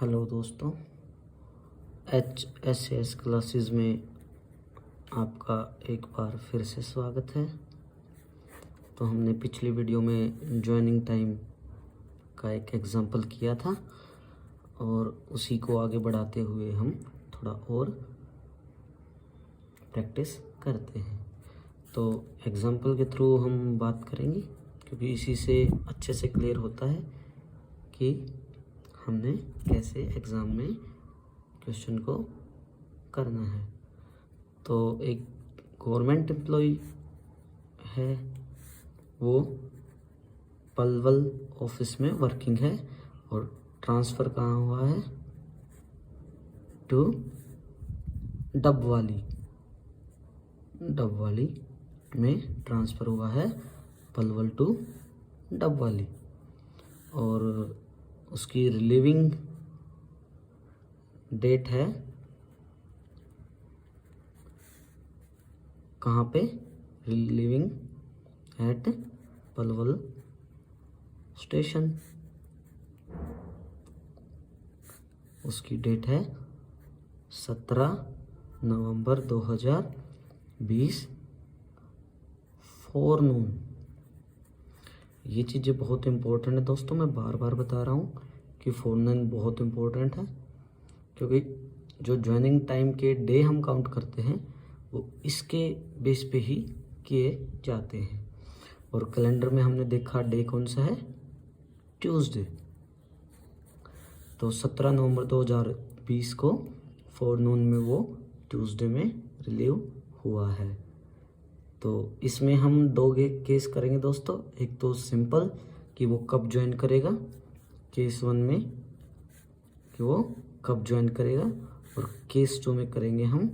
Hello दोस्तों, HSS classes में आपका एक बार फिर से स्वागत है। तो हमने पिछली वीडियो में जॉइनिंग टाइम का एक एग्जांपल किया था और उसी को आगे बढ़ाते हुए हम थोड़ा और प्रैक्टिस करते हैं। तो एग्जांपल के थ्रू हम बात करेंगे क्योंकि इसी से अच्छे से क्लियर होता है कि हमने कैसे एग्ज़ाम में क्वेश्चन को करना है। तो एक गवर्नमेंट एम्प्लॉय है, वो पलवल ऑफिस में वर्किंग है और ट्रांसफ़र कहाँ हुआ है, टू डबवाली में ट्रांसफ़र हुआ है, पलवल टू डबवाली। और उसकी रिलीविंग डेट है कहाँ पे, लिविंग एट पलवल स्टेशन। उसकी डेट है 17 नवंबर 2020 फोरनून। ये चीज़ें बहुत इम्पोर्टेंट है दोस्तों, मैं बार बार बता रहा हूँ कि फोरनून बहुत इम्पोर्टेंट है क्योंकि जो ज्वाइनिंग टाइम के डे हम काउंट करते हैं वो इसके बेस पे ही किए जाते हैं। और कैलेंडर में हमने देखा डे कौन सा है, ट्यूसडे। तो 17 नवंबर 2020 को फोरनून में वो ट्यूसडे में रिलीव हुआ है। तो इसमें हम दो केस करेंगे दोस्तों। एक तो सिंपल कि वो कब ज्वाइन करेगा, केस 1 में कि वो कब ज्वाइन करेगा, और केस 2 में करेंगे हम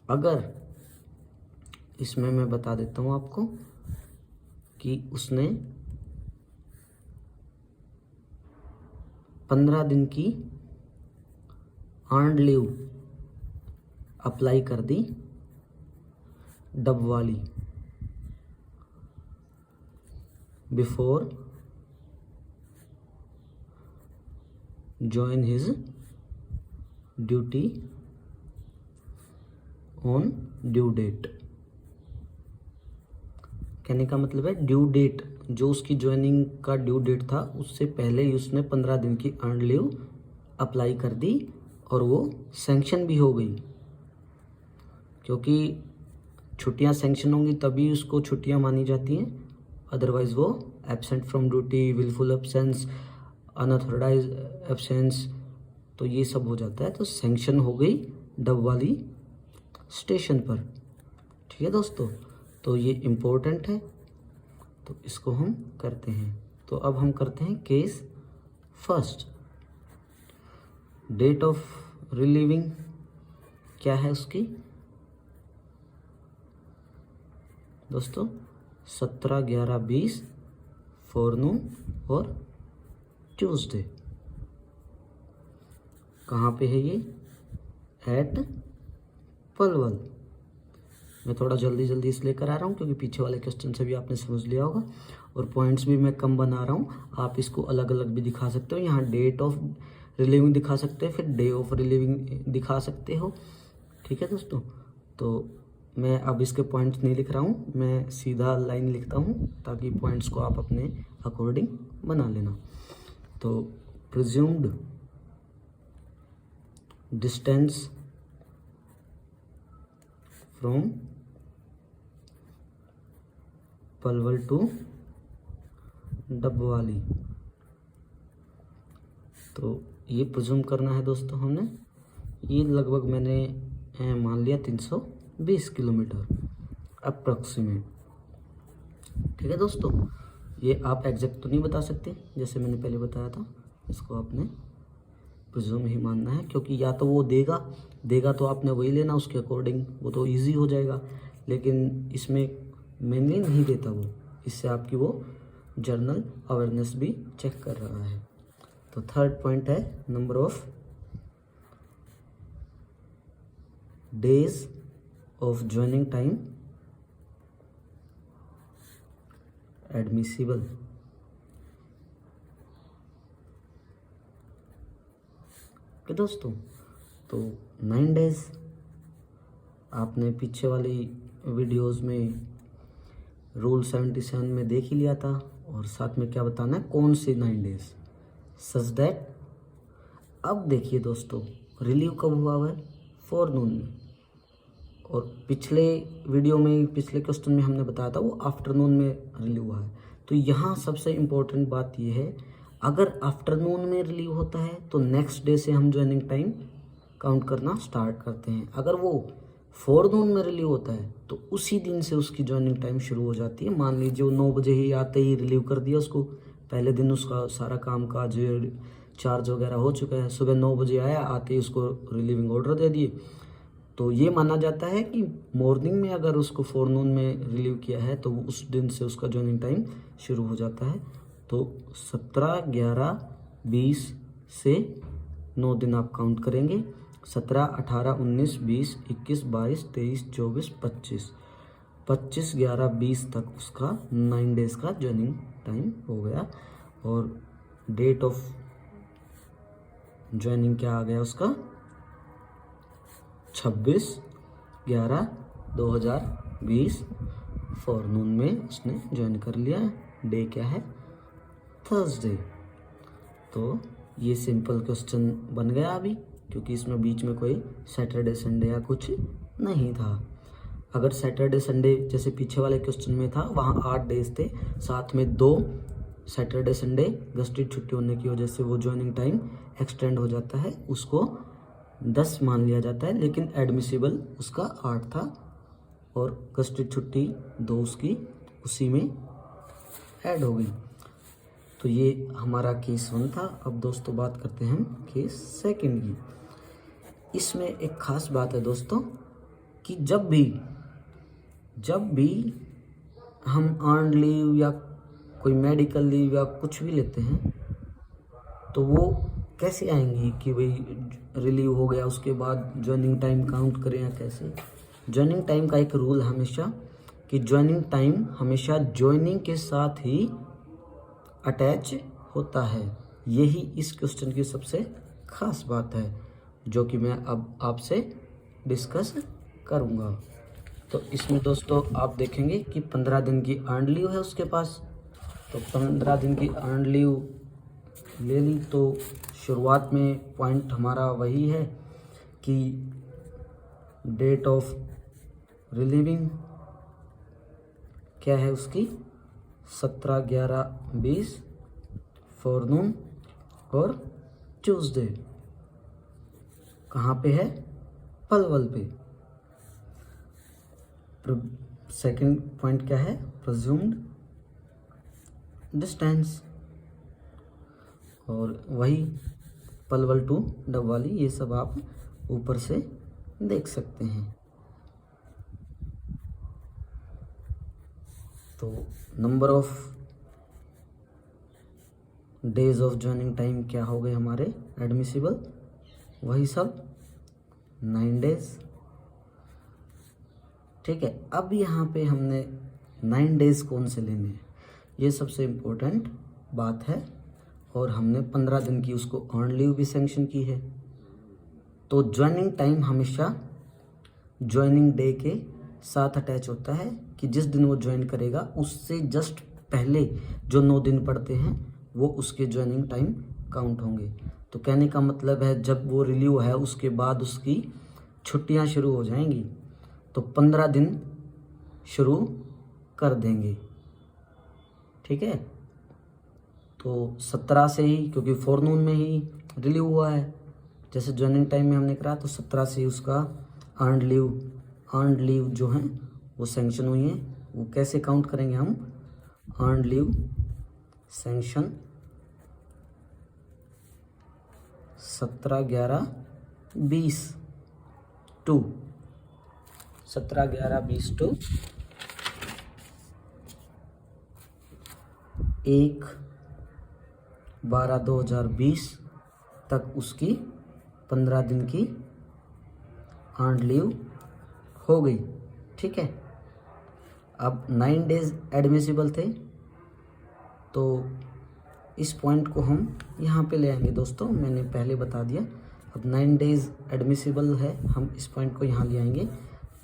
अगर, इसमें मैं बता देता हूँ आपको कि उसने 15 दिन की अर्नड लीव अप्लाई कर दी Dabwali before join his duty on due date। कहने का मतलब है ड्यू डेट, जो उसकी ज्वाइनिंग का ड्यू डेट था उससे पहले ही उसने 15 दिन की अर्न लीव अप्लाई कर दी और वो सैंक्शन भी हो गई। क्योंकि छुट्टियां सैंक्शन होंगी तभी उसको छुट्टियां मानी जाती हैं, अदरवाइज वो absent from duty, wilful absence, unauthorise absence, तो ये सब हो जाता है। तो सैंक्शन हो गई डबवाली स्टेशन पर। ठीक है दोस्तों, तो ये इम्पोर्टेंट है, तो इसको हम करते हैं। तो अब हम करते हैं case first. Date of relieving क्या है उसकी दोस्तों, 17/11/20 फोरनून और ट्यूसडे। कहाँ पे है ये, एट पलवल। मैं थोड़ा जल्दी इसलिए करा रहा हूँ क्योंकि पीछे वाले क्वेश्चन से भी आपने समझ लिया होगा, और पॉइंट्स भी मैं कम बना रहा हूँ। आप इसको अलग अलग भी दिखा सकते हो, यहाँ डेट ऑफ रिलीविंग दिखा सकते हैं, फिर डे ऑफ रिलीविंग दिखा सकते हो। ठीक है दोस्तों, तो मैं अब इसके पॉइंट्स नहीं लिख रहा हूँ, मैं सीधा लाइन लिखता हूँ ताकि पॉइंट्स को आप अपने अकॉर्डिंग बना लेना। तो presumed distance from Palwal to Dabwali, तो ये प्रिज्यूम करना है दोस्तों हमने। ये लगभग मैंने मान लिया 320 किलोमीटर अप्रॉक्सीमेट। ठीक है दोस्तों, ये आप एग्जैक्ट तो नहीं बता सकते, जैसे मैंने पहले बताया था, इसको आपने प्रिज्यूम ही मानना है क्योंकि या तो वो देगा तो आपने वही लेना उसके अकॉर्डिंग, वो तो इजी हो जाएगा। लेकिन इसमें मेनली नहीं देता वो, इससे आपकी वो जर्नल अवेयरनेस भी चेक कर रहा है। तो थर्ड पॉइंट है number of days of joining time admissible. Okay दोस्तों, तो 9 डेज आपने पीछे वाली वीडियोस में रूल 77 में देख ही लिया था, और साथ में क्या बताना है, कौन से 9 डेज, सच दैट। अब देखिए दोस्तों, रिलीव कब हुआ है, फोरनून में, और पिछले वीडियो में, पिछले क्वेश्चन में हमने बताया था वो आफ्टरनून में रिलीव हुआ है। तो यहाँ सबसे इम्पोर्टेंट बात ये है, अगर आफ्टरनून में रिलीव होता है तो नेक्स्ट डे से हम ज्वाइनिंग टाइम काउंट करना स्टार्ट करते हैं। अगर वो फोरनून में रिलीव होता है तो उसी दिन से उसकी ज्वाइनिंग टाइम शुरू हो जाती है। मान लीजिए वो 9 बजे ही आते ही रिलीव कर दिया उसको, पहले दिन उसका सारा काम काज चार्ज वगैरह हो चुका है, सुबह 9 बजे आया, आते ही उसको रिलीविंग ऑर्डर दे दिए, तो ये माना जाता है कि मॉर्निंग में अगर उसको फोरनून में रिलीव किया है तो उस दिन से उसका ज्वाइनिंग टाइम शुरू हो जाता है। तो 17, 11, 20 से 9 दिन आप काउंट करेंगे, 17, 18, 19, 20, 21, 22, 23, 24, 25, 25, 11, 20 तक उसका 9 डेज का ज्वाइनिंग टाइम हो गया। और डेट ऑफ ज्वाइनिंग क्या आ गया उसका, 26/11/2020 फोरनून में उसने ज्वाइन कर लिया। डे क्या है, थर्सडे। तो ये सिंपल क्वेश्चन बन गया अभी, क्योंकि इसमें बीच में कोई सैटरडे संडे या कुछ नहीं था। अगर सैटरडे संडे जैसे पीछे वाले क्वेश्चन में था, वहाँ 8 डेज थे, साथ में 2 सैटरडे संडे गस्टेड छुट्टी होने की वजह से वो ज्वाइनिंग टाइम एक्सटेंड हो जाता है, उसको 10 मान लिया जाता है, लेकिन एडमिसिबल उसका 8 था, और गस्टेड छुट्टी 2 उसकी उसी में ऐड हो गई। तो ये हमारा केस 1 था। अब दोस्तों बात करते हैं हम केस 2 की। इसमें एक खास बात है दोस्तों, कि जब भी हम अर्न लीव या कोई मेडिकल लीव या कुछ भी लेते हैं, तो वो कैसे आएंगी कि भाई रिलीव हो गया उसके बाद ज्वाइनिंग टाइम काउंट करें या कैसे। ज्वाइनिंग टाइम का एक रूल हमेशा, कि ज्वाइनिंग टाइम हमेशा ज्वाइनिंग के साथ ही अटैच होता है। यही इस क्वेश्चन की सबसे खास बात है, जो कि मैं अब आपसे डिस्कस करूँगा। तो इसमें दोस्तों आप देखेंगे कि 15 दिन की अर्न लीव है उसके पास, तो 15 दिन की अर्न लीव ले ली। तो शुरुआत में पॉइंट हमारा वही है कि डेट ऑफ रिलीविंग क्या है उसकी, 17/11/20 फोरनून, और ट्यूसडे कहाँ पे है, पलवल पे। सेकंड पॉइंट क्या है, प्रिज्यूम्ड डिस्टेंस, और वही पलवल टू डबवाली, ये सब आप ऊपर से देख सकते हैं। तो number of days of joining time क्या हो गए हमारे एडमिसिबल, वही सब 9 डेज। ठीक है, अब यहाँ पे हमने 9 डेज कौन से लेने हैं, ये सबसे इम्पोर्टेंट बात है। और हमने 15 दिन की उसको अर्न लीव भी सैंक्शन की है। तो ज्वाइनिंग टाइम हमेशा ज्वाइनिंग डे के साथ अटैच होता है, कि जिस दिन वो ज्वाइन करेगा उससे जस्ट पहले जो 9 दिन पड़ते हैं वो उसके ज्वाइनिंग टाइम काउंट होंगे। तो कहने का मतलब है, जब वो रिलीव है उसके बाद उसकी छुट्टियां शुरू हो जाएंगी, तो 15 दिन शुरू कर देंगे। ठीक है, तो 17 से ही, क्योंकि फोरनून में ही रिलीव हुआ है, जैसे ज्वाइनिंग टाइम में हमने करा, तो 17 से ही उसका अर्नड लीव जो हैं वो सैंक्शन हुई हैं। वो कैसे काउंट करेंगे हम, earned leave sanction 17/11/20 to 17/11/20 to 1/12/2020 तक उसकी 15 दिन की अर्नड लीव हो गई। ठीक है, अब 9 डेज एडमिसिबल थे, तो इस पॉइंट को हम यहाँ पे ले आएंगे दोस्तों, मैंने पहले बता दिया। अब 9 डेज़ एडमिसिबल है, हम इस पॉइंट को यहाँ ले आएंगे।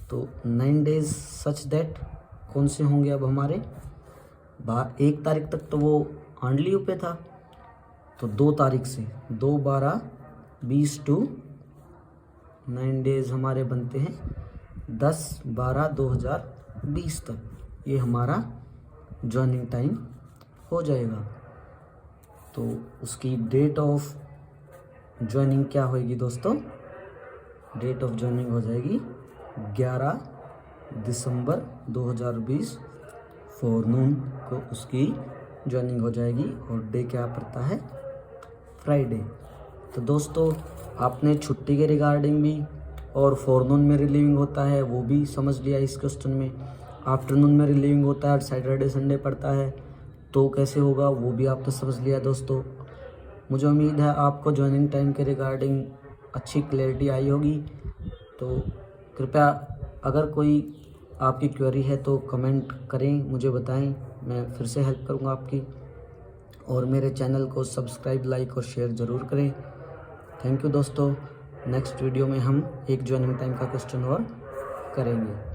तो 9 डेज़ सच दैट कौन से होंगे अब हमारे 1 तारीख तक तो वो अर्न लीव पे था, तो 2 तारीख से 2/12/20 टू 9 डेज़ हमारे बनते हैं 10/12/2020 तक, ये हमारा जॉइनिंग टाइम हो जाएगा। तो उसकी डेट ऑफ जॉइनिंग क्या होएगी दोस्तों? डेट ऑफ जॉइनिंग हो जाएगी 11 दिसंबर 2020 फोरनून को उसकी जॉइनिंग हो जाएगी, और डे क्या पड़ता है? फ्राइडे। तो दोस्तों आपने छुट्टी के रिगार्डिंग भी और फोरनून में रिलीविंग होता है वो भी समझ लिया इस क्वेश्चन में। आफ्टरनून में रिलीविंग होता है और सैटरडे संडे पड़ता है, तो कैसे होगा वो भी आपने समझ लिया दोस्तों। मुझे उम्मीद है आपको जॉइनिंग टाइम के रिगार्डिंग अच्छी क्लैरिटी आई होगी। तो कृपया अगर कोई आपकी क्वेरी है तो कमेंट करें, मुझे बताएं, मैं फिर से हेल्प करूंगा आपकी। और मेरे चैनल को सब्सक्राइब, लाइक और शेयर ज़रूर करें। थैंक यू दोस्तों। नेक्स्ट वीडियो में हम एक जॉइनिंग टाइम का क्वेश्चन और करेंगे।